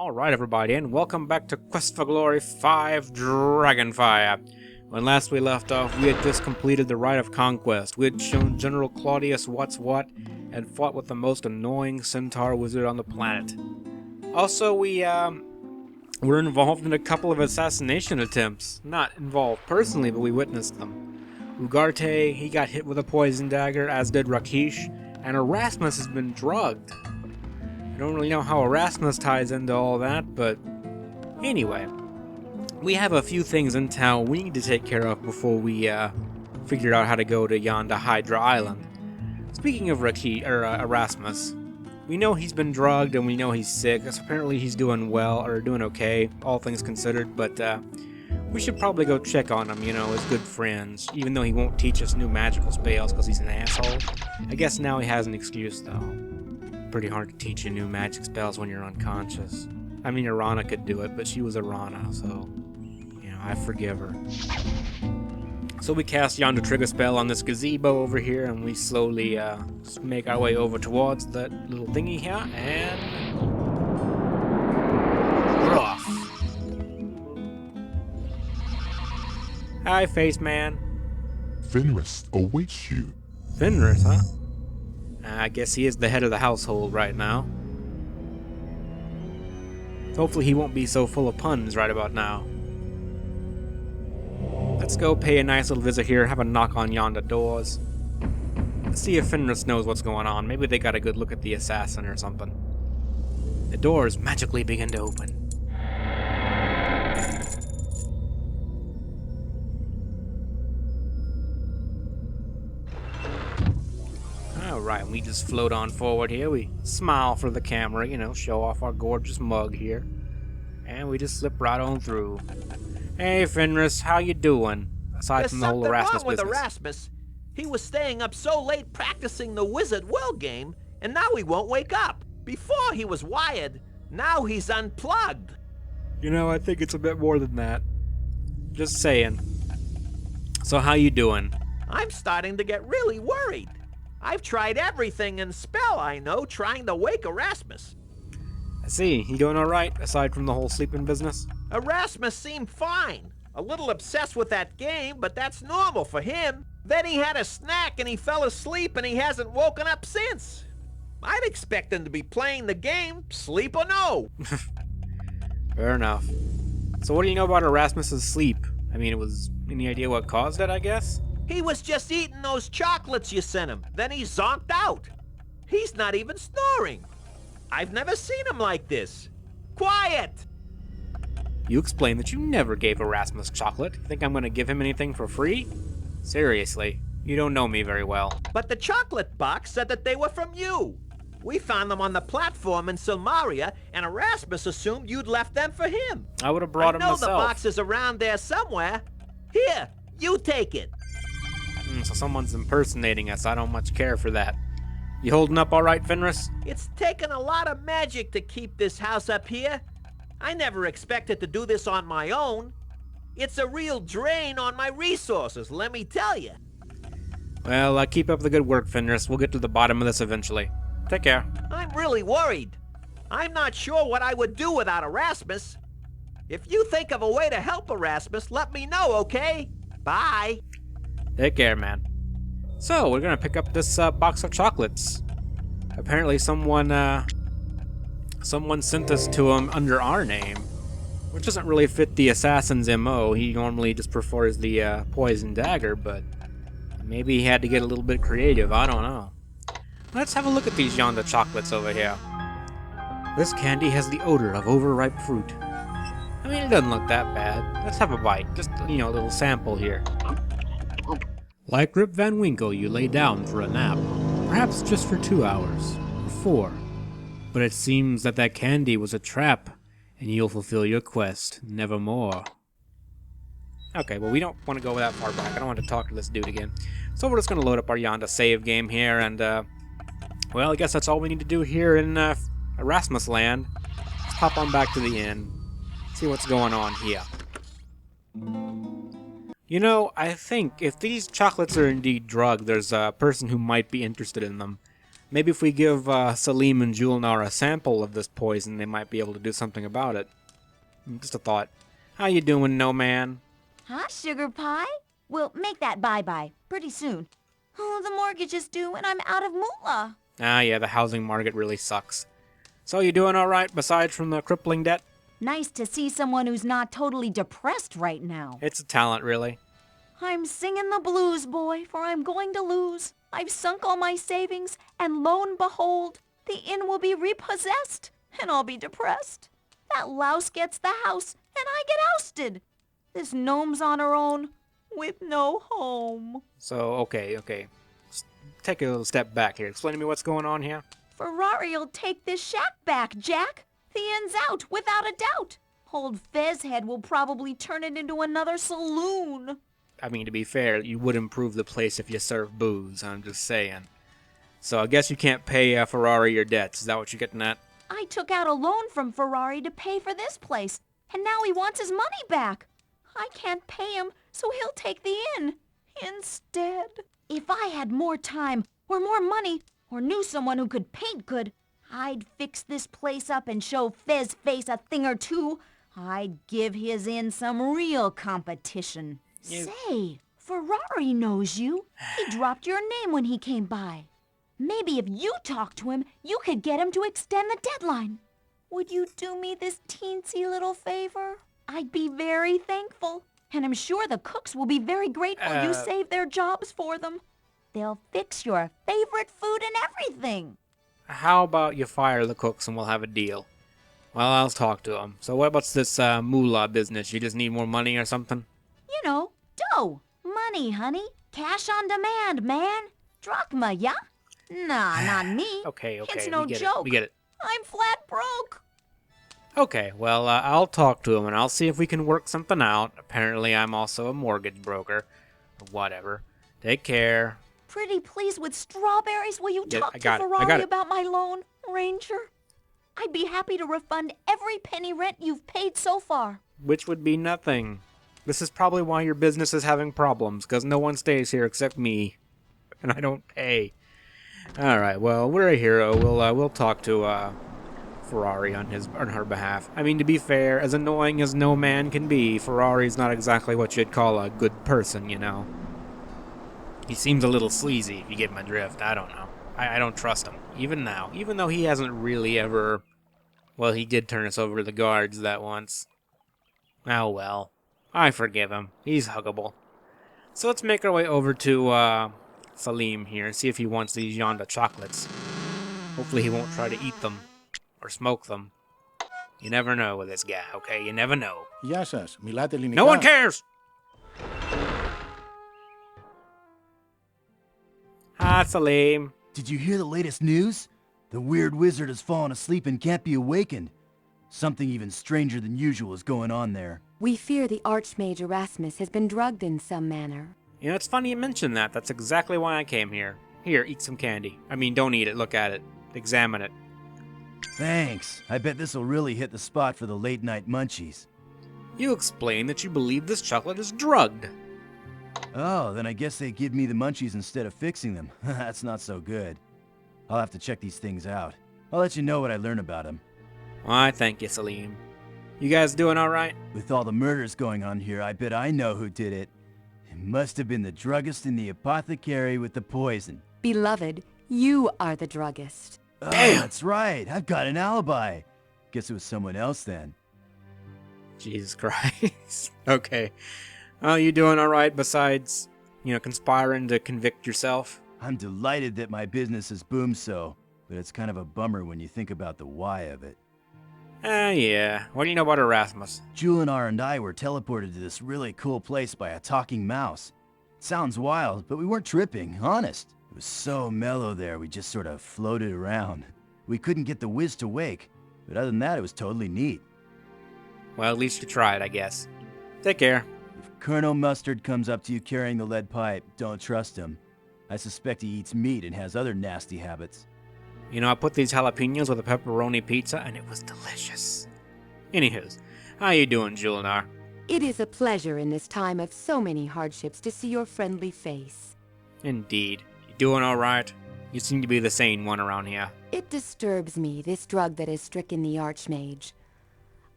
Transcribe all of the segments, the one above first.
Alright everybody, and welcome back to Quest for Glory 5 Dragonfire. When last we left off, we had just completed the Rite of Conquest. We had shown General Claudius what's what, and fought with the most annoying centaur wizard on the planet. Also, we were involved in a couple of assassination attempts. Not involved personally, but we witnessed them. Ugarte, he got hit with a poison dagger, as did Rakish, and Arasmus has been drugged. I don't really know how Arasmus ties into all that, but anyway. We have a few things in town we need to take care of before we figure out how to go to yonder Hydra Island. Speaking of Arasmus, we know he's been drugged and we know he's sick. So apparently he's doing well, or doing okay, all things considered, but we should probably go check on him, you know, as good friends, even though he won't teach us new magical spells because he's an asshole. I guess now he has an excuse, though. Pretty hard to teach you new magic spells when you're unconscious. I mean, Arana could do it, but she was Arana, so, you know, I forgive her. So we cast yonder trigger spell on this gazebo over here, and we slowly just make our way over towards that little thingy here, and we're off. Hi, Face Man. Fenris awaits you. Fenris, huh? I guess he is the head of the household right now. Hopefully he won't be so full of puns right about now. Let's go pay a nice little visit here, have a knock on yonder doors. Let's see if Fenris knows what's going on. Maybe they got a good look at the assassin or something. The doors magically begin to open. Alright, we just float on forward here. We smile for the camera, you know, show off our gorgeous mug here. And we just slip right on through. Hey, Fenris, how you doing? Aside from the whole Arasmus business. There's something wrong with Arasmus. He was staying up so late practicing the Wizard World game, and now he won't wake up. Before he was wired, now he's unplugged. You know, I think it's a bit more than that. Just saying. So how you doing? I'm starting to get really worried. I've tried everything in spell I know trying to wake Arasmus. I see. You doing alright, aside from the whole sleeping business? Erasmus seemed fine. A little obsessed with that game, but that's normal for him. Then he had a snack and he fell asleep and he hasn't woken up since. I'd expect him to be playing the game, sleep or no. Fair enough. So what do you know about Erasmus's sleep? I mean, any idea what caused it, I guess? He was just eating those chocolates you sent him. Then he zonked out. He's not even snoring. I've never seen him like this. Quiet! You explained that you never gave Arasmus chocolate. Think I'm going to give him anything for free? Seriously, you don't know me very well. But the chocolate box said that they were from you. We found them on the platform in Silmaria, and Arasmus assumed you'd left them for him. I would have brought him myself. I know the box is around there somewhere. Here, you take it. So someone's impersonating us. I don't much care for that. You holding up all right, Fenris? It's taken a lot of magic to keep this house up here. I never expected to do this on my own. It's a real drain on my resources, let me tell you. Well, keep up the good work, Fenris. We'll get to the bottom of this eventually. Take care. I'm really worried. I'm not sure what I would do without Arasmus. If you think of a way to help Arasmus, let me know, okay? Bye. Take care, man. So, we're gonna pick up this box of chocolates. Apparently someone sent us to him under our name, which doesn't really fit the assassin's MO. He normally just prefers the poison dagger, but maybe he had to get a little bit creative, I don't know. Let's have a look at these yonder chocolates over here. This candy has the odor of overripe fruit. I mean, it doesn't look that bad. Let's have a bite, just, you know, a little sample here. Like Rip Van Winkle, you lay down for a nap, perhaps just for 2 hours, or 4. But it seems that candy was a trap, and you'll fulfill your quest, nevermore. Okay, well, we don't want to go that far back. I don't want to talk to this dude again. So we're just going to load up our yonder save game here, and, well, I guess that's all we need to do here in Arasmus land. Let's hop on back to the inn, see what's going on here. You know, I think if these chocolates are indeed drugged, there's a person who might be interested in them. Maybe if we give Salim and Julnar a sample of this poison, they might be able to do something about it. Just a thought. How you doing, no man? Huh, sugar pie? We'll make that bye-bye pretty soon. Oh, the mortgage is due and I'm out of moolah. Ah, yeah, the housing market really sucks. So you doing all right, besides from the crippling debt? Nice to see someone who's not totally depressed right now. It's a talent, really. I'm singing the blues, boy, for I'm going to lose. I've sunk all my savings, and lo and behold, the inn will be repossessed, and I'll be depressed. That louse gets the house, and I get ousted. This gnome's on her own, with no home. So, okay. Take a little step back here. Explain to me what's going on here. Ferrari'll take this shack back, Jack. The inn's out, without a doubt. Old Fezhead will probably turn it into another saloon. I mean, to be fair, you would improve the place if you serve booze, I'm just saying. So I guess you can't pay Ferrari your debts. Is that what you're getting at? I took out a loan from Ferrari to pay for this place, and now he wants his money back. I can't pay him, so he'll take the inn instead. If I had more time, or more money, or knew someone who could paint good, I'd fix this place up and show Fez Face a thing or two. I'd give his inn some real competition. Say, Ferrari knows you. He dropped your name when he came by. Maybe if you talk to him, you could get him to extend the deadline. Would you do me this teensy little favor? I'd be very thankful. And I'm sure the cooks will be very grateful you saved their jobs for them. They'll fix your favorite food and everything. How about you fire the cooks and we'll have a deal? Well, I'll talk to them. So what about this moolah business? You just need more money or something? You know, dough. Money, honey. Cash on demand, man. Drachma, yeah? Nah, not me. Okay. It's no we get joke. It. We get it. I'm flat broke. Okay, well, I'll talk to him and I'll see if we can work something out. Apparently, I'm also a mortgage broker. Or whatever. Take care. Pretty please with strawberries, will you Yeah, talk I to got it. Ferrari about my loan, Ranger? I'd be happy to refund every penny rent you've paid so far. Which would be nothing. This is probably why your business is having problems, because no one stays here except me. And I don't pay. Alright, well, we're a hero. We'll talk to Ferrari on her behalf. I mean, to be fair, as annoying as no man can be, Ferrari's not exactly what you'd call a good person, you know. He seems a little sleazy, if you get my drift. I don't know. I don't trust him, even now. Even though he hasn't really ever... Well, he did turn us over to the guards that once. Oh well. I forgive him. He's huggable. So let's make our way over to Salim here and see if he wants these yonder chocolates. Hopefully he won't try to eat them. Or smoke them. You never know with this guy, okay? You never know. Γεια σας. Μιλάτε ελληνικά? No one cares! Hi, Salim. Did you hear the latest news? The weird wizard has fallen asleep and can't be awakened. Something even stranger than usual is going on there. We fear the Archmage Arasmus has been drugged in some manner. You know, it's funny you mention that. That's exactly why I came here. Here, eat some candy. I mean, don't eat it. Look at it. Examine it. Thanks. I bet this'll really hit the spot for the late-night munchies. You explain that you believe this chocolate is drugged. Oh, then I guess they give me the munchies instead of fixing them. That's not so good. I'll have to check these things out. I'll let you know what I learn about them. Why, thank you, Salim. You guys doing alright? With all the murders going on here, I bet I know who did it. It must have been the druggist and the apothecary with the poison. Beloved, you are the druggist. Oh, Damn. that's right. I've got an alibi. Guess it was someone else then. Jesus Christ. Okay. Oh, you doing alright besides, conspiring to convict yourself? I'm delighted that my business has boomed so, but it's kind of a bummer when you think about the why of it. Yeah. What do you know about Arasmus? Julinar and I were teleported to this really cool place by a talking mouse. It sounds wild, but we weren't tripping, honest. It was so mellow there, we just sort of floated around. We couldn't get the whiz to wake, but other than that, it was totally neat. Well, at least you tried, I guess. Take care. If Colonel Mustard comes up to you carrying the lead pipe, don't trust him. I suspect he eats meat and has other nasty habits. You know, I put these jalapenos with a pepperoni pizza, and it was delicious. Anywho's, how you doing, Julinar? It is a pleasure in this time of so many hardships to see your friendly face. Indeed. You doing alright? You seem to be the sane one around here. It disturbs me, this drug that has stricken the Archmage.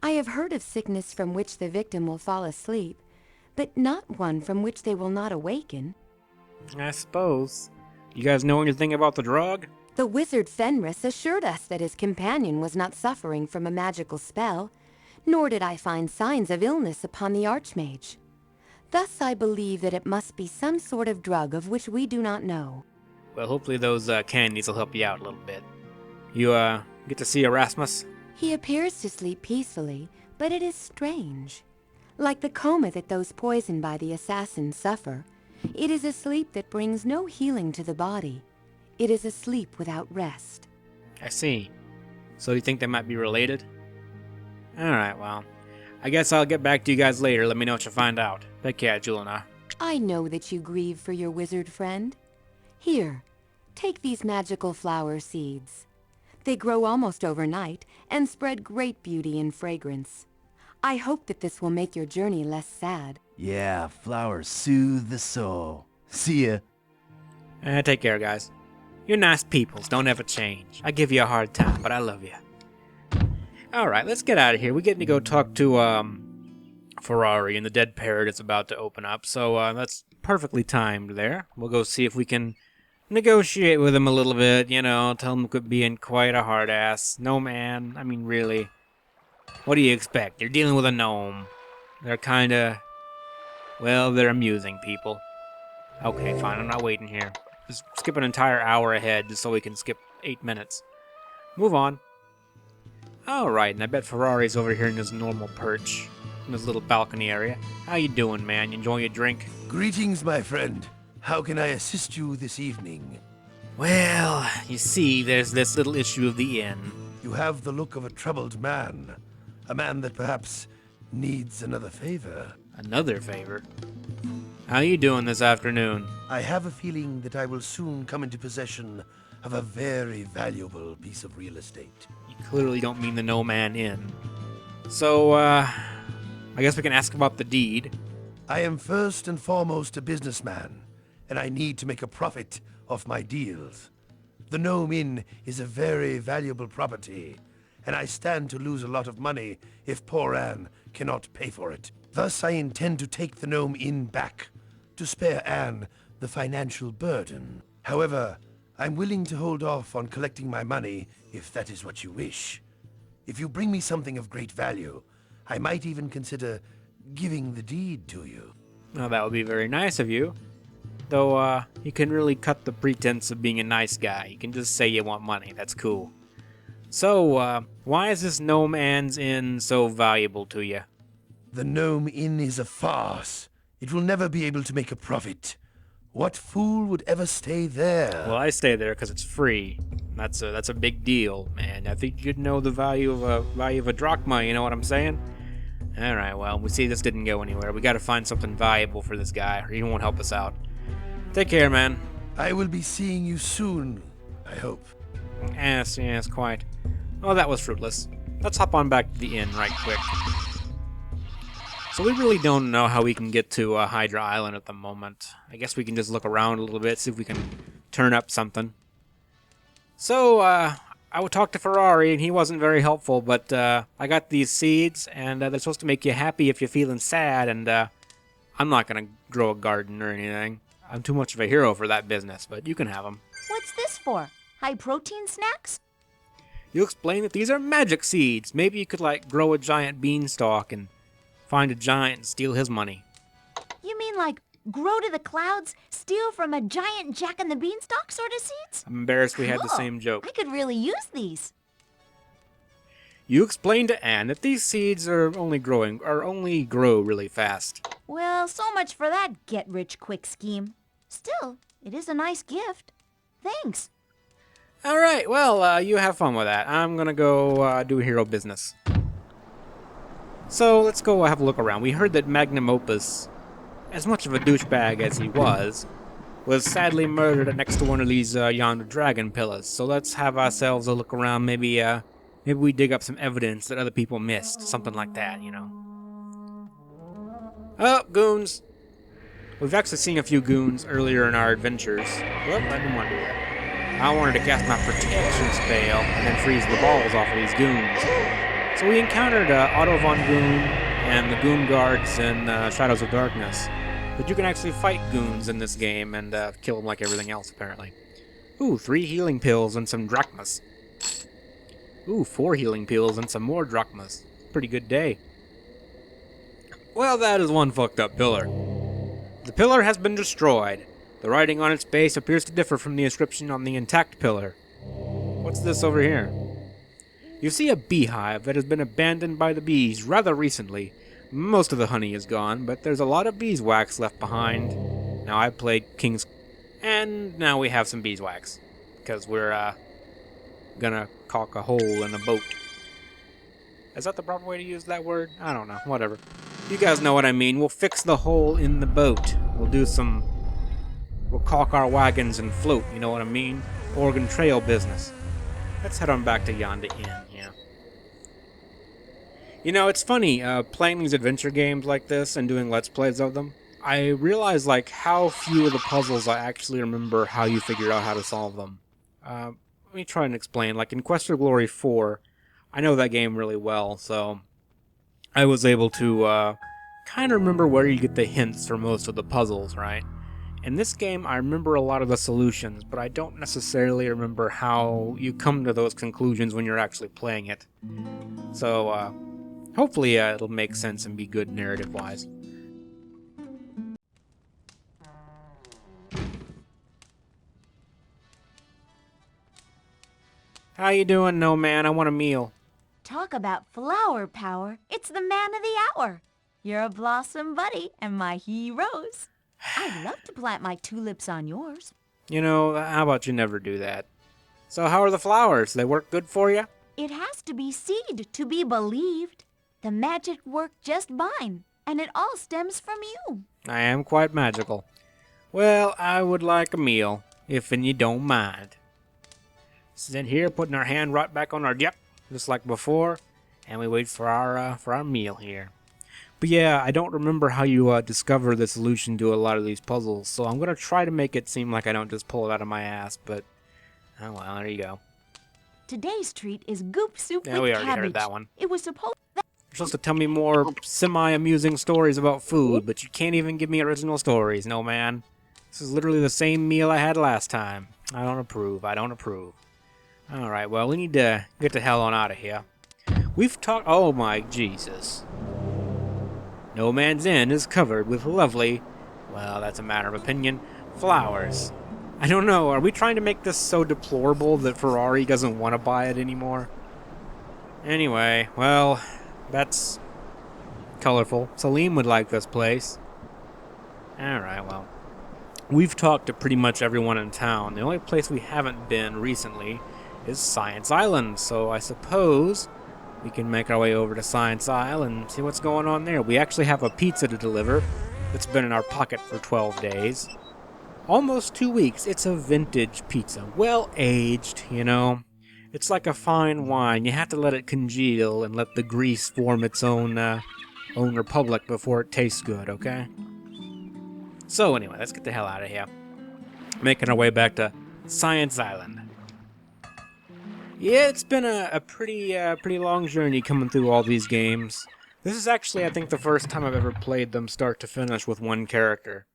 I have heard of sickness from which the victim will fall asleep, but not one from which they will not awaken. I suppose. You guys know anything about the drug? The wizard Fenris assured us that his companion was not suffering from a magical spell, nor did I find signs of illness upon the Archmage. Thus I believe that it must be some sort of drug of which we do not know. Well, hopefully those candies will help you out a little bit. You, get to see Arasmus? He appears to sleep peacefully, but it is strange. Like the coma that those poisoned by the assassins suffer, it is a sleep that brings no healing to the body. It is a sleep without rest. I see. So do you think they might be related? Alright, well. I guess I'll get back to you guys later. Let me know what you find out. Take care, Julina. I know that you grieve for your wizard friend. Here, take these magical flower seeds. They grow almost overnight and spread great beauty and fragrance. I hope that this will make your journey less sad. Yeah, flowers soothe the soul. See ya. Take care, guys. You're nice peoples. Don't ever change. I give you a hard time, but I love you. Alright, let's get out of here. We're getting to go talk to, Ferrari, and the dead parrot is about to open up, so, that's perfectly timed there. We'll go see if we can negotiate with him a little bit, you know, tell him quit being quite a hard ass. No, man, I mean, really. What do you expect? You're dealing with a gnome. They're kinda... well, they're amusing people. Okay, fine, I'm not waiting here. Just skip an entire hour ahead just so we can skip 8 minutes. Move on. Alright, and I bet Ferrari's over here in his normal perch. In his little balcony area. How you doing, man? You enjoying your drink? Greetings, my friend. How can I assist you this evening? Well, you see, there's this little issue of the inn. You have the look of a troubled man. A man that perhaps needs another favor. Another favor? How you doing this afternoon? I have a feeling that I will soon come into possession of a very valuable piece of real estate. You clearly don't mean the No Man Inn. So, I guess we can ask about the deed. I am first and foremost a businessman, and I need to make a profit off my deals. The Gnome Inn is a very valuable property, and I stand to lose a lot of money if poor Anne cannot pay for it. Thus, I intend to take the Gnome Inn back, to spare Anne the financial burden. However, I'm willing to hold off on collecting my money if that is what you wish. If you bring me something of great value, I might even consider giving the deed to you. Well, that would be very nice of you. Though, you can really cut the pretense of being a nice guy. You can just say you want money. That's cool. So, why is this Gnome Inn so valuable to you? The Gnome Inn is a farce. It will never be able to make a profit. What fool would ever stay there? Well, I stay there because it's free. That's a big deal, man. I think you'd know the value of a drachma. You know what I'm saying? All right. Well, we see this didn't go anywhere. We got to find something valuable for this guy, or he won't help us out. Take care, man. I will be seeing you soon, I hope. Yes, quite. Oh, that was fruitless. Let's hop on back to the inn right quick. So we really don't know how we can get to Hydra Island at the moment. I guess we can just look around a little bit, see if we can turn up something. So, I would talk to Ferrari, and he wasn't very helpful, but I got these seeds, and they're supposed to make you happy if you're feeling sad, and I'm not going to grow a garden or anything. I'm too much of a hero for that business, but you can have them. What's this for? High-protein snacks? You explained that these are magic seeds. Maybe you could, like, grow a giant beanstalk and find a giant and steal his money. You mean like grow to the clouds, steal from a giant Jack-and-the-Beanstalk sort of seeds? I'm embarrassed we had the Cool. same joke. I could really use these. You explained to Anne that these seeds only grow really fast. Well, so much for that get-rich-quick scheme. Still, it is a nice gift. Thanks. All right, well, you have fun with that. I'm gonna go do hero business. So let's go have a look around. We heard that Magnum Opus, as much of a douchebag as he was sadly murdered next to one of these yonder dragon pillars. So let's have ourselves a look around. Maybe we dig up some evidence that other people missed. Something like that, you know. Oh, goons. We've actually seen a few goons earlier in our adventures. Well, I didn't want to do that. I wanted to cast my protection spell and then freeze the balls off of these goons. So we encountered Otto von Goon and the Goon Guards in Shadows of Darkness. But you can actually fight goons in this game and kill them like everything else, apparently. Ooh, 3 healing pills and some drachmas. Ooh, 4 healing pills and some more drachmas. Pretty good day. Well, that is one fucked up pillar. The pillar has been destroyed. The writing on its base appears to differ from the inscription on the intact pillar. What's this over here? You see a beehive that has been abandoned by the bees rather recently. Most of the honey is gone, but there's a lot of beeswax left behind. Now, I played King's... and now we have some beeswax. Because we're, gonna caulk a hole in a boat. Is that the proper way to use that word? I don't know. Whatever. You guys know what I mean. We'll fix the hole in the boat. We'll caulk our wagons and float, you know what I mean? Oregon Trail business. Let's head on back to Yonda Inn, yeah. You know, it's funny, playing these adventure games like this and doing Let's Plays of them, I realize, like, how few of the puzzles I actually remember how you figured out how to solve them. Let me try and explain. Like, in Quest for Glory 4, I know that game really well, so I was able to, kind of remember where you get the hints for most of the puzzles, right? In this game, I remember a lot of the solutions, but I don't necessarily remember how you come to those conclusions when you're actually playing it. So, hopefully it'll make sense and be good narrative-wise. How you doing, no man? I want a meal. Talk about flower power. It's the man of the hour. You're a blossom buddy and my heroes. I'd love to plant my tulips on yours. You know, how about you never do that? So how are the flowers? They work good for you? It has to be seed to be believed. The magic worked just fine, and it all stems from you. I am quite magical. Well, I would like a meal, if you don't mind. Sit here, putting our hand right back on our yep, just like before, and we wait for our meal here. But yeah, I don't remember how you discover the solution to a lot of these puzzles, so I'm gonna try to make it seem like I don't just pull it out of my ass, but oh well, there you go. Today's treat is goop soup Yeah, with we already cabbage. heard that one. It was supposed You're supposed to tell me more semi-amusing stories about food, but you can't even give me original stories, no man. This is literally the same meal I had last time. I don't approve, I don't approve. Alright, well, we need to get the hell on out of here. We've talked... oh my Jesus. No Man's Inn is covered with lovely, well, that's a matter of opinion, flowers. I don't know, are we trying to make this so deplorable that Ferrari doesn't want to buy it anymore? Anyway, well, that's colorful. Salim would like this place. Alright, well. We've talked to pretty much everyone in town. The only place we haven't been recently is Science Island, so I suppose we can make our way over to Science Isle and see what's going on there. We actually have a pizza to deliver that's been in our pocket for 12 days. Almost 2 weeks. It's a vintage pizza. Well aged, you know. It's like a fine wine. You have to let it congeal and let the grease form its own republic before it tastes good, okay? So anyway, let's get the hell out of here. Making our way back to Science Island. Yeah, it's been a pretty long journey coming through all these games. This is actually, I think, the first time I've ever played them start to finish with one character.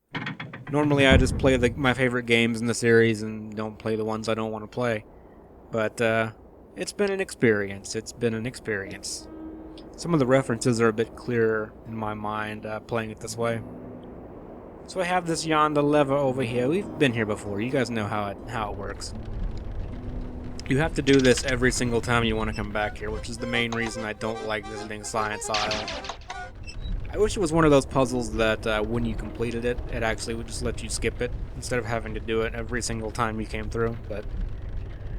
Normally, I just play my favorite games in the series and don't play the ones I don't want to play. But it's been an experience. It's been an experience. Some of the references are a bit clearer in my mind playing it this way. So I have this yonder lever over here. We've been here before. You guys know how it works. You have to do this every single time you want to come back here, which is the main reason I don't like visiting Science Isle. I wish it was one of those puzzles that when you completed it, it actually would just let you skip it, instead of having to do it every single time you came through, but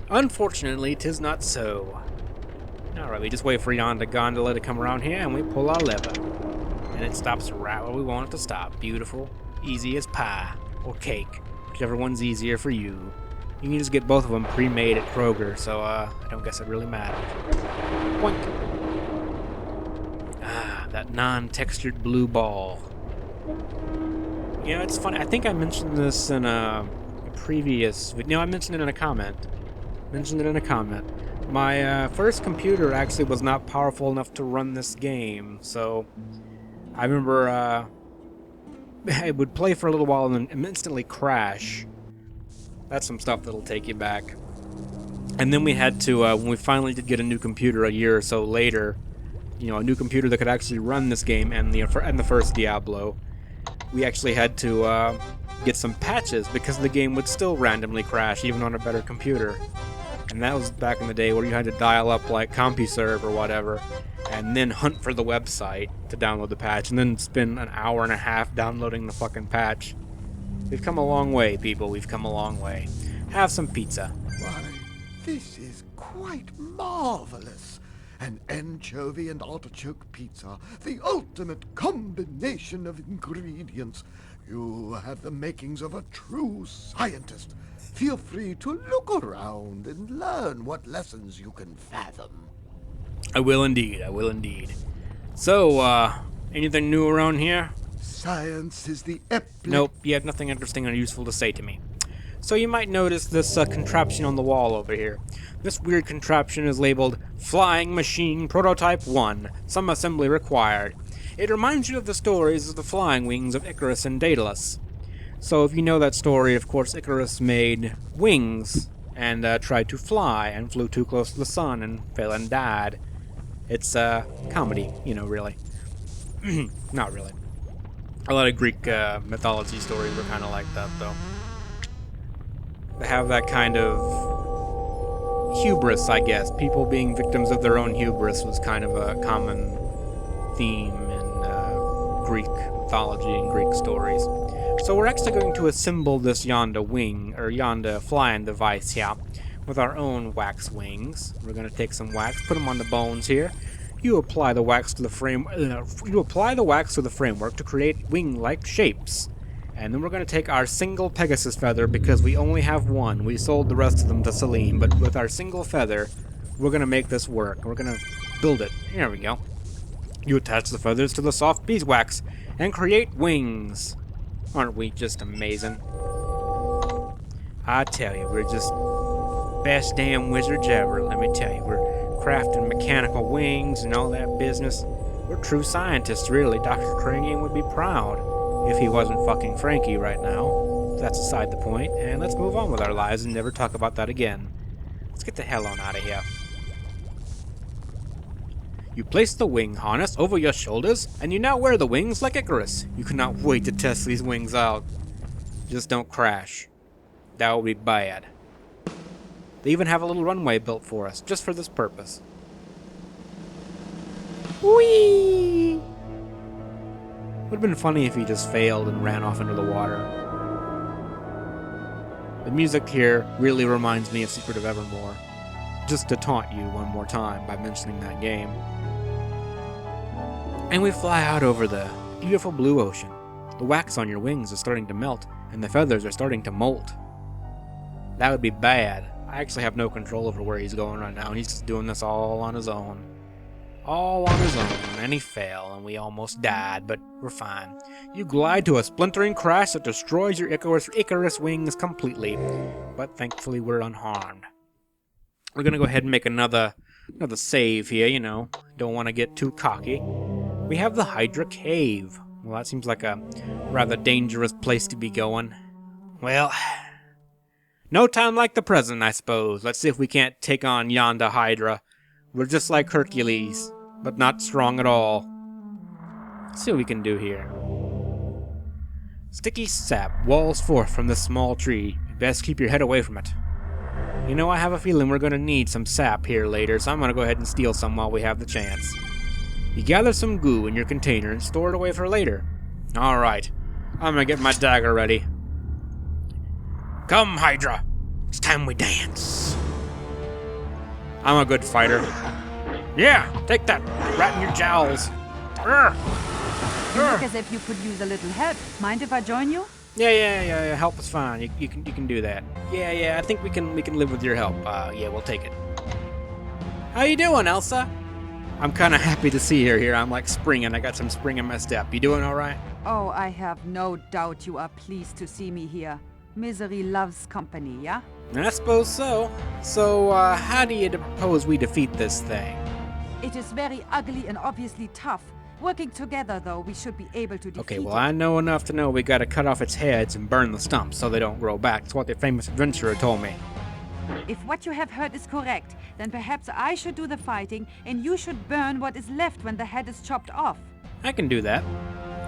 unfortunately, 'tis not so. Alright, we just wait for yonder gondola to come around here, and we pull our lever. And it stops right where we want it to stop. Beautiful. Easy as pie. Or cake. Whichever one's easier for you. You can just get both of them pre-made at Kroger, so I don't guess it really matters. Boink. Ah, that non-textured blue ball. You know, it's funny. I think I mentioned this in a previous video. No, I mentioned it in a comment. My first computer actually was not powerful enough to run this game, so I remember it would play for a little while and then instantly crash. That's some stuff that'll take you back. And then we had to, when we finally did get a new computer a year or so later, you know, a new computer that could actually run this game and the first Diablo, we actually had to get some patches because the game would still randomly crash even on a better computer. And that was back in the day where you had to dial up like CompuServe or whatever and then hunt for the website to download the patch and then spend an hour and a half downloading the fucking patch. We've come a long way, people. We've come a long way. Have some pizza. Why, this is quite marvelous. An anchovy and artichoke pizza, the ultimate combination of ingredients. You have the makings of a true scientist. Feel free to look around and learn what lessons you can fathom. I will indeed, I will indeed. So, anything new around here? Science is the epic... Nope, you have nothing interesting or useful to say to me. So you might notice this contraption on the wall over here. This weird contraption is labeled Flying Machine Prototype 1, some assembly required. It reminds you of the stories of the flying wings of Icarus and Delos. So if you know that story, of course, Icarus made wings and tried to fly and flew too close to the sun and fell and died. It's comedy, you know, really. Not really. A lot of Greek mythology stories were kind of like that, though. They have that kind of hubris, I guess. People being victims of their own hubris was kind of a common theme in Greek mythology and Greek stories. So we're actually going to assemble this yonder wing, or yonder flying device here, with our own wax wings. We're going to take some wax, put them on the bones here. You apply the wax to the framework to create wing-like shapes. And then we're going to take our single Pegasus feather, because we only have one. We sold the rest of them to Salim, but with our single feather, we're going to make this work. We're going to build it. Here we go. You attach the feathers to the soft beeswax and create wings. Aren't we just amazing? I tell you, we're just best damn wizards ever, let me tell you. We're crafting mechanical wings and all that business. We're true scientists, really. Dr. Cranium would be proud if he wasn't fucking Frankie right now. That's aside the point, and let's move on with our lives and never talk about that again. Let's get the hell on out of here. You place the wing harness over your shoulders, and you now wear the wings like Icarus. You cannot wait to test these wings out. Just don't crash. That would be bad. They even have a little runway built for us, just for this purpose. Whee! Would have been funny if he just failed and ran off into the water. The music here really reminds me of Secret of Evermore. Just to taunt you one more time by mentioning that game. And we fly out over the beautiful blue ocean. The wax on your wings is starting to melt, and the feathers are starting to molt. That would be bad. I actually have no control over where he's going right now. He's just doing this all on his own. All on his own, and he fell, and we almost died, but we're fine. You glide to a splintering crash that destroys your Icarus wings completely, but thankfully we're unharmed. We're gonna go ahead and make another save here, you know. Don't want to get too cocky. We have the Hydra Cave. Well, that seems like a rather dangerous place to be going. Well, no time like the present, I suppose. Let's see if we can't take on yonder Hydra. We're just like Hercules, but not strong at all. Let's see what we can do here. Sticky sap walls forth from this small tree. You best keep your head away from it. You know, I have a feeling we're going to need some sap here later, so I'm going to go ahead and steal some while we have the chance. You gather some goo in your container and store it away for later. Alright, I'm going to get my dagger ready. Come, Hydra! It's time we dance. I'm a good fighter. Yeah, take that, rat in your jowls. Urgh. You look as if you could use a little help. Mind if I join you? Yeah. Help is fine. You can do that. Yeah. I think we can live with your help. Yeah, we'll take it. How you doing, Elsa? I'm kind of happy to see her here. I'm like springing. I got some spring in my step. You doing all right? Oh, I have no doubt you are pleased to see me here. Misery loves company, yeah? I suppose so. So, how do you propose we defeat this thing? It is very ugly and obviously tough. Working together, though, we should be able to defeat Okay, it. well, I know enough to know we gotta cut off its heads and burn the stumps so they don't grow back. That's what the famous adventurer told me. If what you have heard is correct, then perhaps I should do the fighting and you should burn what is left when the head is chopped off. I can do that.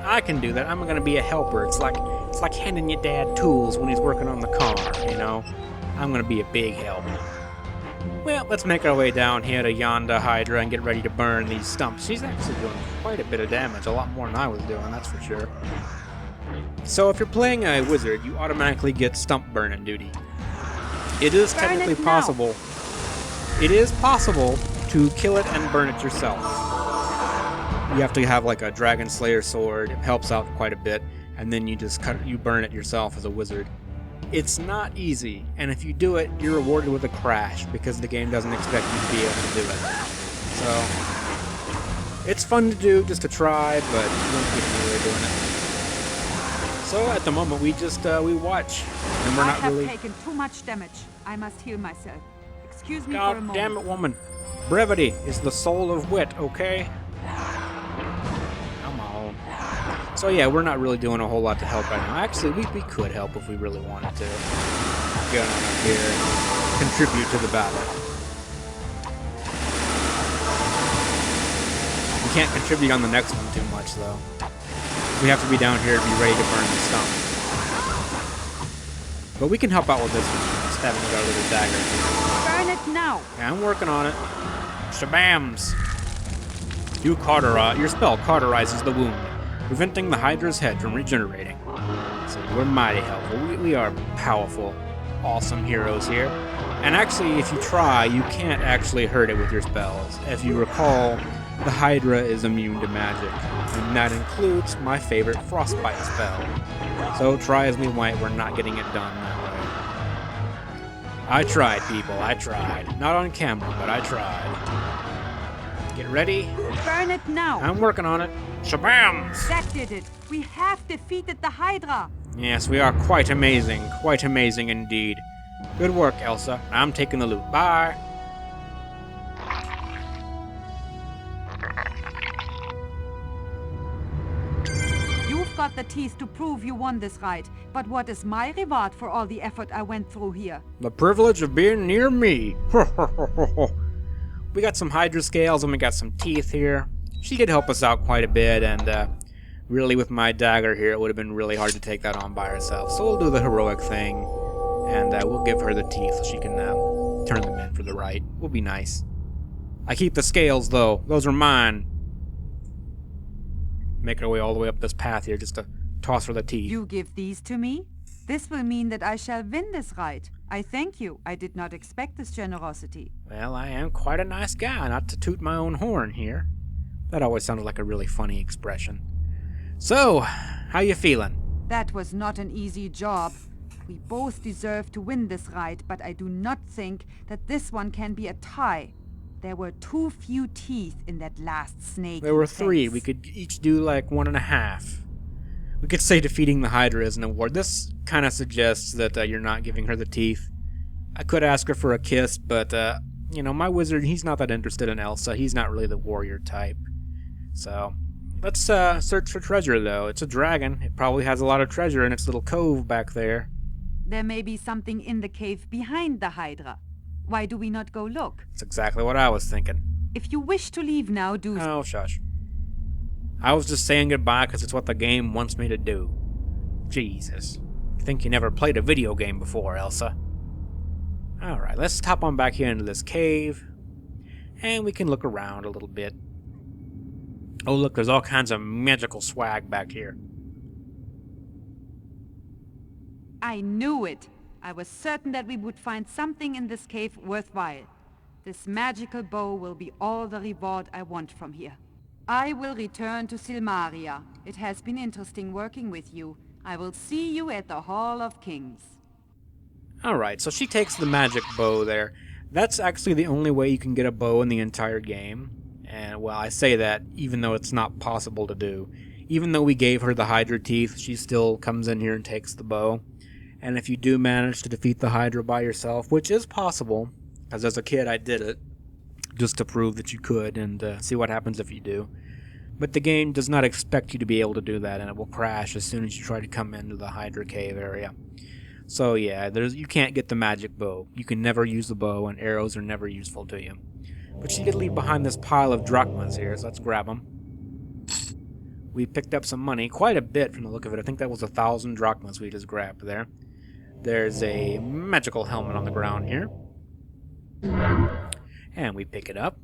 I'm gonna be a helper. It's like handing your dad tools when he's working on the car, you know? I'm gonna be a big help. Well, let's make our way down here to yonder Hydra and get ready to burn these stumps. She's actually doing quite a bit of damage, a lot more than I was doing, that's for sure. So if you're playing a wizard, you automatically get stump burning duty. It is Burn it technically now. possible. It is possible to kill it and burn it yourself. You have to have like a Dragon Slayer sword. It helps out quite a bit, and then you burn it yourself as a wizard. It's not easy, and if you do it, you're rewarded with a crash because the game doesn't expect you to be able to do it. So it's fun to do, just to try, but you don't get really doing it. So at the moment, we just we watch, and we're I not have really. taken too much damage. I must heal myself. Excuse me for a God moment. damn it, woman! Brevity is the soul of wit. Okay. Come on. So yeah, we're not really doing a whole lot to help right now. Actually, we could help if we really wanted to. Get on up here and contribute to the battle. We can't contribute on the next one too much, though. We have to be down here to be ready to burn the stump. But we can help out with this one, just having our little dagger. Burn it now. Yeah, I'm working on it. Shabams! Your spell cauterizes the wound, preventing the Hydra's head from regenerating. So we're mighty helpful. We are powerful, awesome heroes here. And actually, if you try, you can't actually hurt it with your spells. If you recall, the Hydra is immune to magic, and that includes my favorite frostbite spell. So try as we might, we're not getting it done that way. I tried, people, I tried. Not on camera, but I tried. Get ready. Burn it now. I'm working on it. Shabams! That did it. We have defeated the Hydra. Yes, we are quite amazing indeed. Good work, Elsa. I'm taking the loot. Bye! You've got the teeth to prove you won this ride, but what is my reward for all the effort I went through here? The privilege of being near me. We got some Hydra scales and we got some teeth here. She did help us out quite a bit, and really with my dagger here, it would have been really hard to take that on by herself. So we'll do the heroic thing, and we'll give her the teeth so she can turn them in for the rite. Will be nice. I keep the scales, though. Those are mine. Make our way all the way up this path here just to toss her the teeth. You give these to me? This will mean that I shall win this ride. I thank you. I did not expect this generosity. Well, I am quite a nice guy, not to toot my own horn here. That always sounded like a really funny expression. So, how you feeling? That was not an easy job. We both deserve to win this ride, but I do not think that this one can be a tie. There were too few teeth in that last snake. There were 3. face. We could each do like 1.5. We could say defeating the Hydra is an award. This kind of suggests that you're not giving her the teeth. I could ask her for a kiss, but, you know, my wizard, he's not that interested in Elsa. He's not really the warrior type. So, let's search for treasure, though. It's a dragon. It probably has a lot of treasure in its little cove back there. There may be something in the cave behind the Hydra. Why do we not go look? That's exactly what I was thinking. If you wish to leave now, do so. Oh, shush. I was just saying goodbye because it's what the game wants me to do. Jesus. I think you never played a video game before, Elsa. Alright, let's hop on back here into this cave. And we can look around a little bit. Oh, look, there's all kinds of magical swag back here. I knew it. I was certain that we would find something in this cave worthwhile. This magical bow will be all the reward I want from here. I will return to Silmaria. It has been interesting working with you. I will see you at the Hall of Kings. Alright, so she takes the magic bow there. That's actually the only way you can get a bow in the entire game. And, well, I say that even though it's not possible to do. Even though we gave her the Hydra teeth, she still comes in here and takes the bow. And if you do manage to defeat the Hydra by yourself, which is possible, because as a kid I did it, just to prove that you could and see what happens if you do. But the game does not expect you to be able to do that, and it will crash as soon as you try to come into the Hydra cave area. So yeah, you can't get the magic bow. You can never use the bow, and arrows are never useful to you. But she did leave behind this pile of drachmas here, so let's grab them. We picked up some money, quite a bit from the look of it. I think that was 1,000 drachmas we just grabbed there. There's a magical helmet on the ground here. And we pick it up.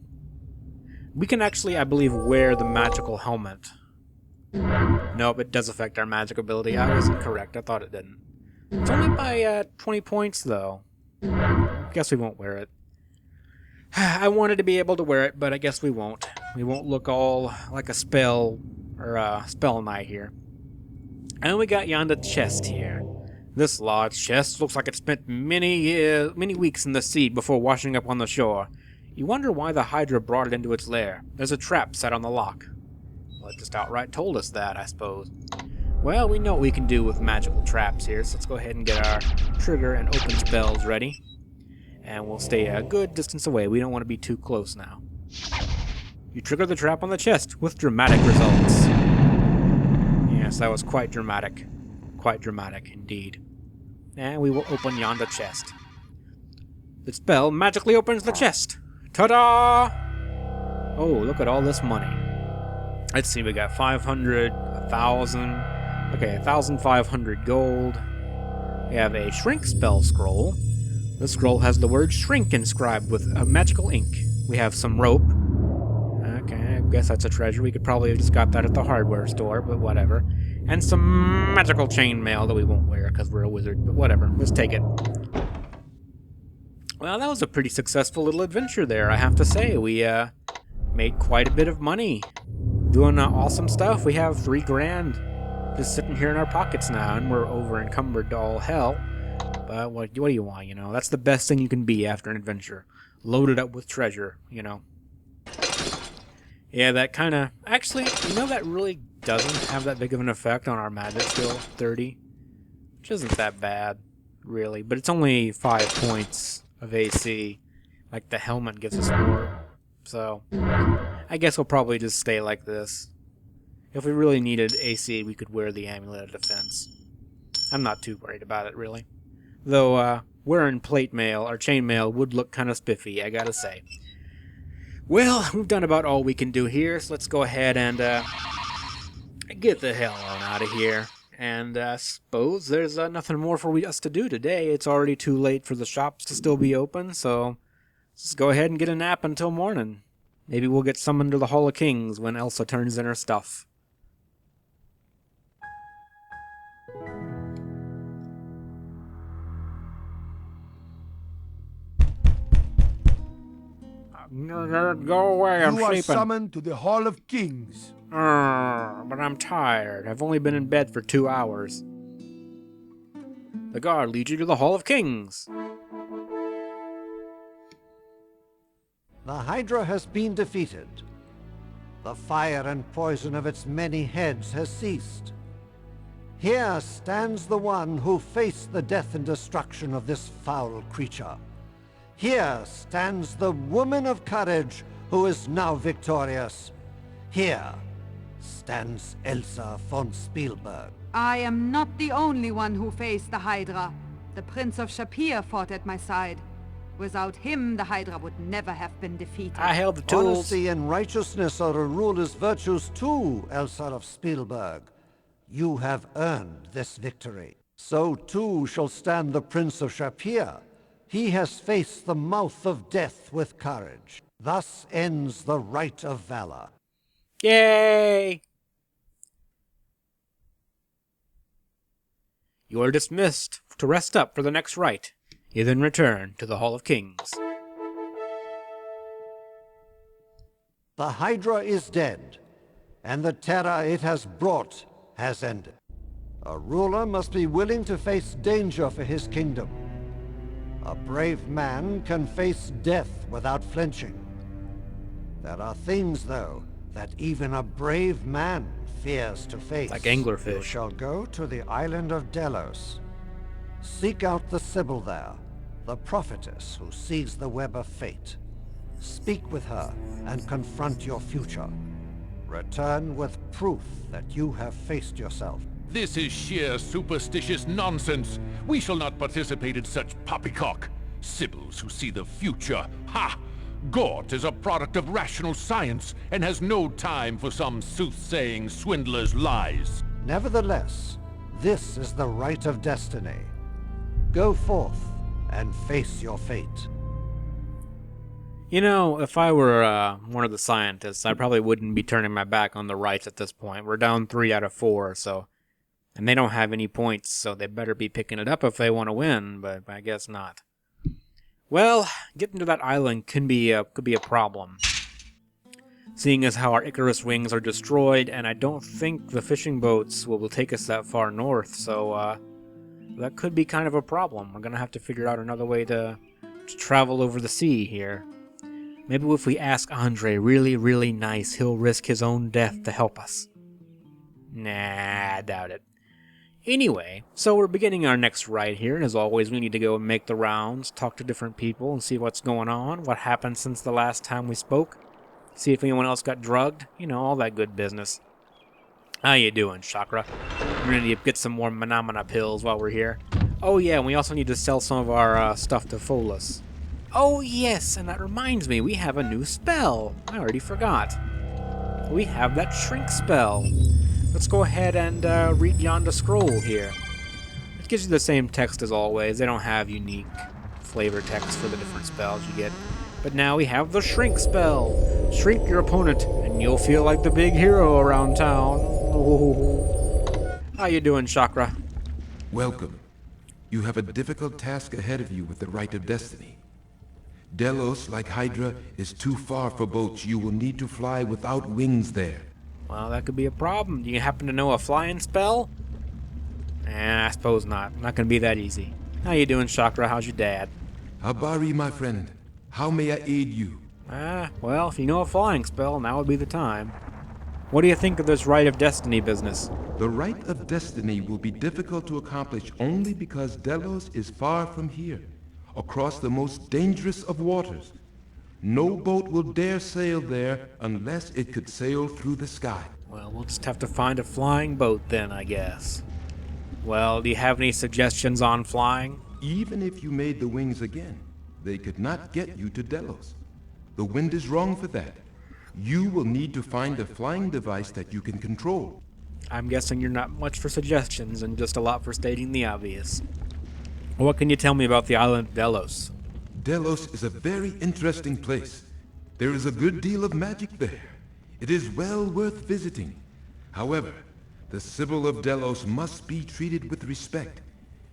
We can actually, I believe, wear the magical helmet. Nope, it does affect our magic ability. I was incorrect. I thought it didn't. It's only by 20 points, though. Guess we won't wear it. I wanted to be able to wear it, but I guess we won't. We won't look all like a spell or a spell knight here. And we got yonder chest here. This large chest looks like it spent many weeks in the sea before washing up on the shore. You wonder why the Hydra brought it into its lair. There's a trap set on the lock. Well, it just outright told us that, I suppose. Well, we know what we can do with magical traps here, so let's go ahead and get our trigger and open spells ready. And we'll stay a good distance away. We don't want to be too close now. You trigger the trap on the chest with dramatic results. Yes, that was quite dramatic. Quite dramatic indeed. And we will open yonder chest. The spell magically opens the chest. Ta-da! Oh, look at all this money. Let's see, we got 500, 1,000. Okay, 1,500 gold. We have a shrink spell scroll. The scroll has the word shrink inscribed with a magical ink. We have some rope. Okay, I guess that's a treasure. We could probably have just got that at the hardware store, but whatever. And some magical chainmail that we won't wear because we're a wizard, but whatever. Let's take it. Well, that was a pretty successful little adventure there, I have to say. We made quite a bit of money. Doing awesome stuff. We have 3 grand just sitting here in our pockets now, and we're over encumbered to all hell. But what do you want, you know? That's the best thing you can be after an adventure. Loaded up with treasure, you know. Yeah, that kind of... Actually, you know, that really doesn't have that big of an effect on our magic skill, 30. Which isn't that bad, really. But it's only 5 points of AC. Like, the helmet gives us more. So, I guess we'll probably just stay like this. If we really needed AC, we could wear the Amulet of Defense. I'm not too worried about it, really. Though, wearing plate mail or chainmail would look kind of spiffy, I gotta say. Well, we've done about all we can do here, so let's go ahead and get the hell on out of here. And I suppose there's nothing more for us to do today. It's already too late for the shops to still be open, so let's go ahead and get a nap until morning. Maybe we'll get summoned to the Hall of Kings when Elsa turns in her stuff. Go away, I'm You are sleeping. summoned to the Hall of Kings. But I'm tired. I've only been in bed for 2 hours. The guard leads you to the Hall of Kings. The Hydra has been defeated. The fire and poison of its many heads has ceased. Here stands the one who faced the death and destruction of this foul creature. Here stands the woman of courage who is now victorious. Here stands Elsa von Spielberg. I am not the only one who faced the Hydra. The Prince of Shapir fought at my side. Without him, the Hydra would never have been defeated. I held the tools. Honesty and righteousness are a ruler's virtues too, Elsa of Spielberg. You have earned this victory. So too shall stand the Prince of Shapir. He has faced the mouth of death with courage. Thus ends the Rite of Valor. Yay! You are dismissed to rest up for the next rite. You then return to the Hall of Kings. The Hydra is dead, and the terror it has brought has ended. A ruler must be willing to face danger for his kingdom. A brave man can face death without flinching. There are things, though, that even a brave man fears to face. Like anglerfish. You shall go to the island of Delos. Seek out the Sibyl there, the prophetess who sees the web of fate. Speak with her and confront your future. Return with proof that you have faced yourself. This is sheer superstitious nonsense. We shall not participate in such poppycock. Sibyls who see the future. Ha! Gort is a product of rational science and has no time for some soothsaying swindler's lies. Nevertheless, this is the Rite of Destiny. Go forth and face your fate. You know, if I were one of the scientists, I probably wouldn't be turning my back on the rites at this point. We're down 3 out of 4, so... And they don't have any points, so they better be picking it up if they want to win, but I guess not. Well, getting to that island could be a problem. Seeing as how our Icarus wings are destroyed, and I don't think the fishing boats will take us that far north, so that could be kind of a problem. We're going to have to figure out another way to travel over the sea here. Maybe if we ask Andre really, really nice, he'll risk his own death to help us. Nah, I doubt it. Anyway, so we're beginning our next ride here, and as always, we need to go and make the rounds, talk to different people, and see what's going on, what happened since the last time we spoke, see if anyone else got drugged, you know, all that good business. How you doing, Chakra? We're gonna need to get some more Manamana pills while we're here. Oh yeah, and we also need to sell some of our stuff to Pholus. Oh yes, and that reminds me, we have a new spell. I already forgot. We have that shrink spell. Let's go ahead and read yonder scroll here. It gives you the same text as always. They don't have unique flavor text for the different spells you get. But now we have the shrink spell. Shrink your opponent, and you'll feel like the big hero around town. Oh. How you doing, Chakra? Welcome. You have a difficult task ahead of you with the Rite of Destiny. Delos, like Hydra, is too far for boats. You will need to fly without wings there. Well, that could be a problem. Do you happen to know a flying spell? I suppose not. Not gonna be that easy. How you doing, Chakra? How's your dad? Habari, my friend. How may I aid you? Well, if you know a flying spell, now would be the time. What do you think of this Rite of Destiny business? The Rite of Destiny will be difficult to accomplish only because Delos is far from here, across the most dangerous of waters. No boat will dare sail there unless it could sail through the sky. Well, we'll just have to find a flying boat then, I guess. Well, do you have any suggestions on flying? Even if you made the wings again, they could not get you to Delos. The wind is wrong for that. You will need to find a flying device that you can control. I'm guessing you're not much for suggestions and just a lot for stating the obvious. What can you tell me about the island of Delos? Delos is a very interesting place. There is a good deal of magic there. It is well worth visiting. However, the Sibyl of Delos must be treated with respect.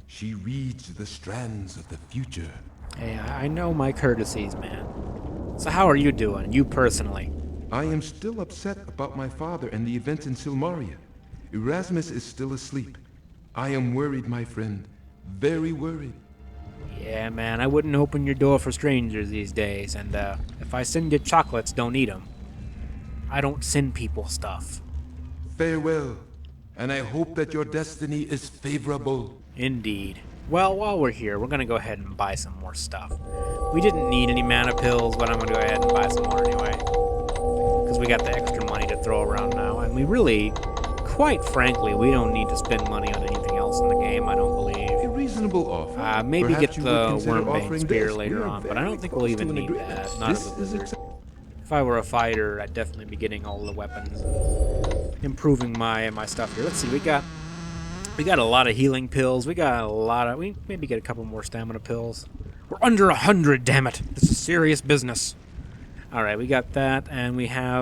She reads the strands of the future. Hey, I know my courtesies, man. So how are you doing, you personally? I am still upset about my father and the events in Silmaria. Erasmus is still asleep. I am worried, my friend. Very worried. Yeah, man, I wouldn't open your door for strangers these days, and if I send you chocolates, don't eat them. I don't send people stuff. Farewell, and I hope that your destiny is favorable. Indeed. Well, while we're here, we're gonna go ahead and buy some more stuff. We didn't need any mana pills, but I'm gonna go ahead and buy some more anyway. Because we got the extra money to throw around now, and we really, quite frankly, we don't need to spend money on anything else in the game, I don't believe. A reasonable offer. Maybe Perhaps get the Wormbane offering Spear this. later We are on, but I very don't think close we'll to even an need agreement. that. Not This as a is wizard. If I were a fighter, I'd definitely be getting all the weapons, improving my stuff here. Let's see, we got a lot of healing pills. We maybe get a couple more stamina pills. We're under 100, damn it! This is serious business. All right, we got that, and we have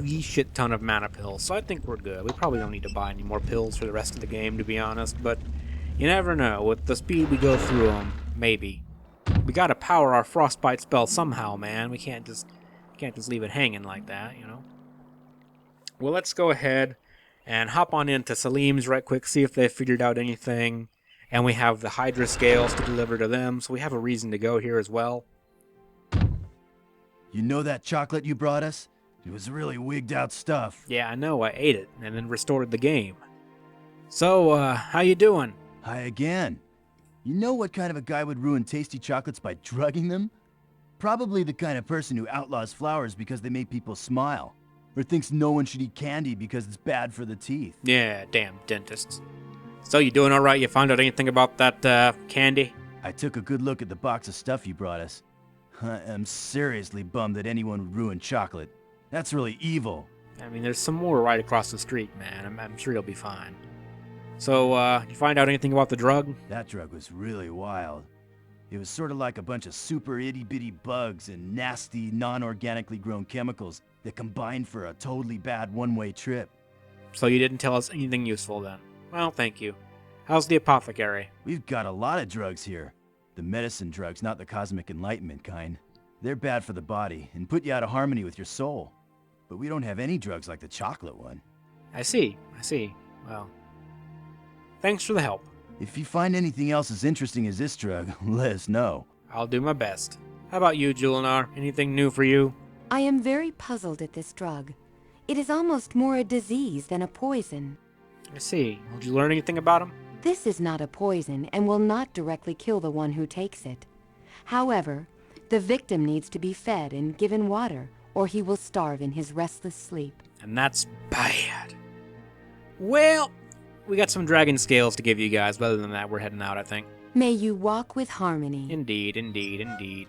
ye shit ton of mana pills, so I think we're good. We probably don't need to buy any more pills for the rest of the game, to be honest. But you never know. With the speed we go through them, maybe. We gotta power our frostbite spell somehow, man. We can't just leave it hanging like that, you know. Well, let's go ahead and hop on into Salim's right quick, see if they've figured out anything. And we have the Hydra scales to deliver to them, so we have a reason to go here as well. You know that chocolate you brought us? It was really wigged out stuff. Yeah, I know. I ate it and then restored the game. So, how you doing? Hi again. You know what kind of a guy would ruin tasty chocolates by drugging them? Probably the kind of person who outlaws flowers because they make people smile. Or thinks no one should eat candy because it's bad for the teeth. Yeah, damn dentists. So you doing alright? You found out anything about that, candy? I took a good look at the box of stuff you brought us. I'm seriously bummed that anyone would ruin chocolate. That's really evil. I mean, there's some more right across the street, man. I'm sure you'll be fine. So, you find out anything about the drug? That drug was really wild. It was sort of like a bunch of super itty-bitty bugs and nasty, non-organically grown chemicals that combined for a totally bad one-way trip. So you didn't tell us anything useful then. Well, thank you. How's the apothecary? We've got a lot of drugs here. The medicine drugs, not the cosmic enlightenment kind. They're bad for the body and put you out of harmony with your soul. But we don't have any drugs like the chocolate one. I see. Well, thanks for the help. If you find anything else as interesting as this drug, let us know. I'll do my best. How about you, Julinar? Anything new for you? I am very puzzled at this drug. It is almost more a disease than a poison. I see. Did you learn anything about him? This is not a poison and will not directly kill the one who takes it. However, the victim needs to be fed and given water, or he will starve in his restless sleep. And that's bad. Well, we got some dragon scales to give you guys, but other than that, we're heading out, I think. May you walk with harmony. Indeed.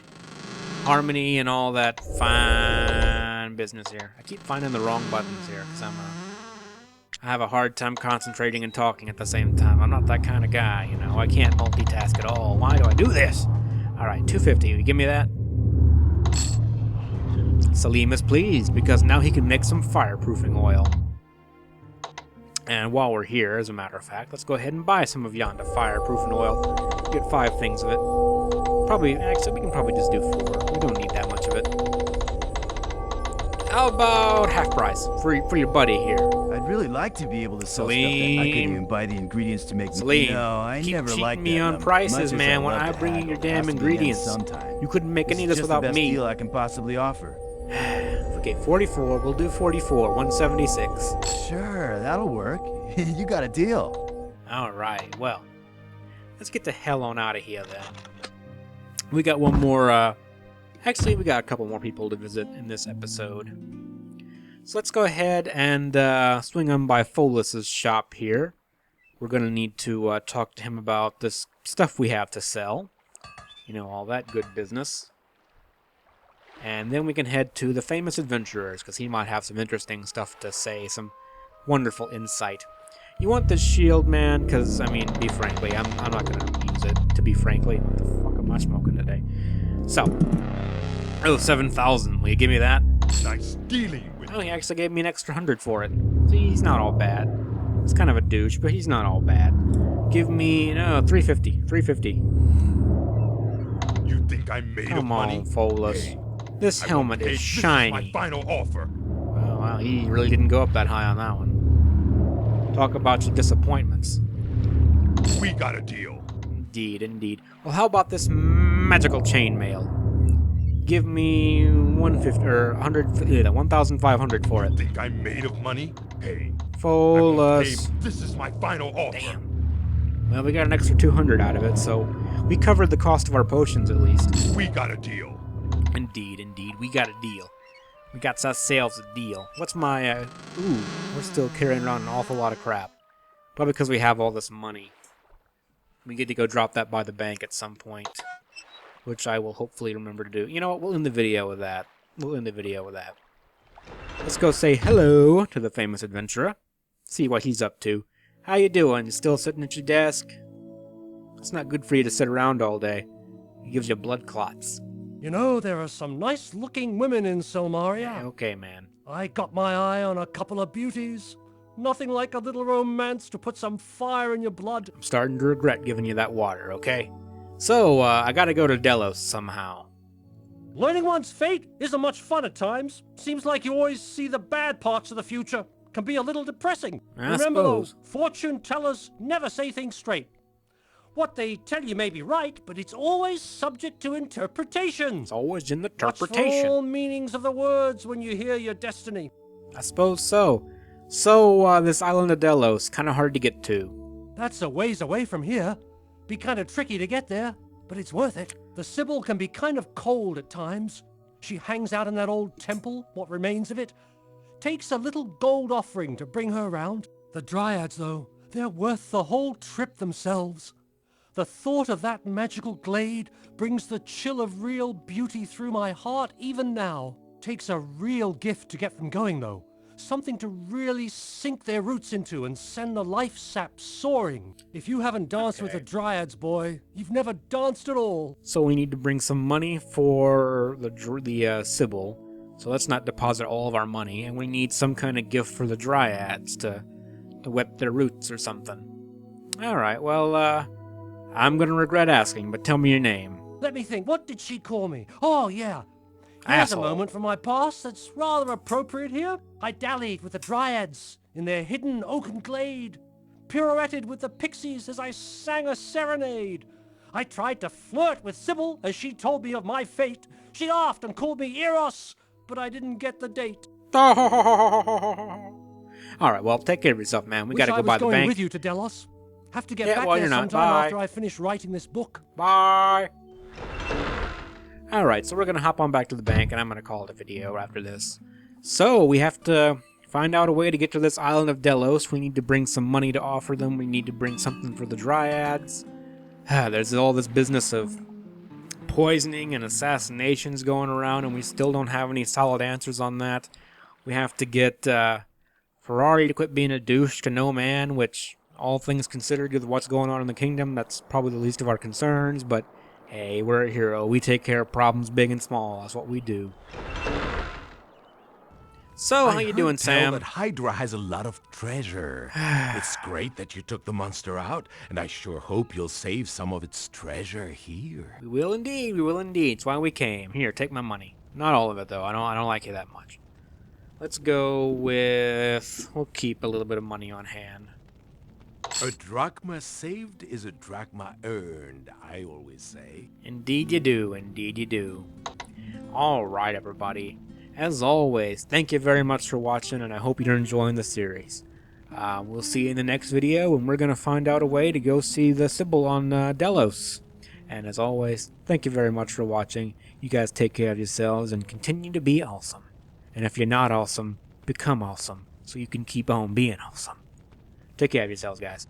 Harmony and all that fine business here. I keep finding the wrong buttons here, because I have a hard time concentrating and talking at the same time. I'm not that kind of guy, you know. I can't multitask at all. Why do I do this? Alright, 250. You give me that? Salim is pleased, because now he can make some fireproofing oil. And while we're here, as a matter of fact, let's go ahead and buy some of yonder fireproofing oil. Get 5 things of it. Actually, we can probably just do 4. We don't need that much of it. How about half price for your buddy here? I'd really like to be able to sell stuff that I couldn't even buy the ingredients to make. Salim, No, I keep never cheating liked me that on much prices, as man. I'd When love I to bring you haggle, your it damn has to be done ingredients, sometime. you couldn't make any of This this is just without the best me. deal I can possibly offer. Okay, 44. We'll do 44. 176. Sure, that'll work. You got a deal. All right. Well, let's get the hell on out of here then. We got one more. Actually, we got a couple more people to visit in this episode. So let's go ahead and swing on by Folus's shop here. We're going to need to talk to him about this stuff we have to sell. You know, all that good business. And then we can head to the Famous Adventurers, because he might have some interesting stuff to say, some wonderful insight. You want this shield, man? Because, I mean, be frankly, I'm not going to use it, to be frankly. What the fuck am I smoking today? So, 7,000. Will you give me that? Nice dealing with Oh, he actually gave me an extra 100 for it. See, he's not all bad. He's kind of a douche, but he's not all bad. Give me, no, 350. 350. You think I'm made of money? Come on, Folus. Hey, This helmet is shiny. This is my final offer. Well, he really didn't go up that high on that one. Talk about your disappointments. We got a deal. Indeed. Well, how about this magical chainmail? Give me 150 or 150, 1,500 for it. You think I'm made of money? Hey, Folus. this is my final offer. Damn. Well, we got an extra 200 out of it, so we covered the cost of our potions at least. We got a deal. Indeed, we got a deal. We got ourselves a deal. What's my, ooh, we're still carrying around an awful lot of crap. Probably because we have all this money. We get to go drop that by the bank at some point, which I will hopefully remember to do. You know what, we'll end the video with that. Let's go say hello to the Famous Adventurer. See what he's up to. How you doing? You still sitting at your desk? It's not good for you to sit around all day. It gives you blood clots. You know, there are some nice-looking women in Selmaria. Yeah, okay, man. I got my eye on a couple of beauties. Nothing like a little romance to put some fire in your blood. I'm starting to regret giving you that water, okay? So, I gotta go to Delos somehow. Learning one's fate isn't much fun at times. Seems like you always see the bad parts of the future. Can be a little depressing. I Remember though, suppose. fortune tellers never say things straight. What they tell you may be right, but it's always subject to interpretation. It's always in the Watch for interpretation. all meanings of the words when you hear your destiny. I suppose so. So, this island of Delos, kind of hard to get to. That's a ways away from here. Be kind of tricky to get there, but it's worth it. The Sibyl can be kind of cold at times. She hangs out in that old temple, what remains of it. Takes a little gold offering to bring her around. The Dryads, though, they're worth the whole trip themselves. The thought of that magical glade brings the chill of real beauty through my heart even now. Takes a real gift to get them going, though. Something to really sink their roots into and send the life sap soaring. If you haven't danced with the Dryads, boy, you've never danced at all. So we need to bring some money for the Sibyl. So let's not deposit all of our money, and we need some kind of gift for the Dryads to wet their roots or something. Alright, well, I'm gonna regret asking, but tell me your name. Let me think, what did she call me? Oh, yeah. Here's a moment from my past that's rather appropriate here. I dallied with the Dryads in their hidden oaken glade, pirouetted with the pixies as I sang a serenade. I tried to flirt with Sibyl as she told me of my fate. She laughed and called me Eros, but I didn't get the date. Alright, well, take care of yourself, man. We gotta go by the I was going bank. with you to Delos. Have to get back well, there you're not. sometime Bye. after I finish writing this book. Bye! Alright, so we're gonna hop on back to the bank, and I'm gonna call it a video after this. So, we have to find out a way to get to this island of Delos. We need to bring some money to offer them. We need to bring something for the Dryads. There's all this business of poisoning and assassinations going around, and we still don't have any solid answers on that. We have to get Ferrari to quit being a douche to no man, which, all things considered, with what's going on in the kingdom, that's probably the least of our concerns, but hey, we're a hero. We take care of problems big and small. That's what we do. So, how you doing, Sam? That Hydra has a lot of treasure. It's great that you took the monster out, and I sure hope you'll save some of its treasure here. We will indeed. We will indeed. It's why we came. Here, take my money. Not all of it, though. I don't like you that much. Let's go with... We'll keep a little bit of money on hand. A drachma saved is a drachma earned, I always say. Indeed you do. Indeed you do. Alright, everybody. As always, thank you very much for watching, and I hope you're enjoying the series. We'll see you in the next video, and we're going to find out a way to go see the Sibyl on Delos. And as always, thank you very much for watching. You guys take care of yourselves and continue to be awesome. And if you're not awesome, become awesome, so you can keep on being awesome. Take care of yourselves, guys.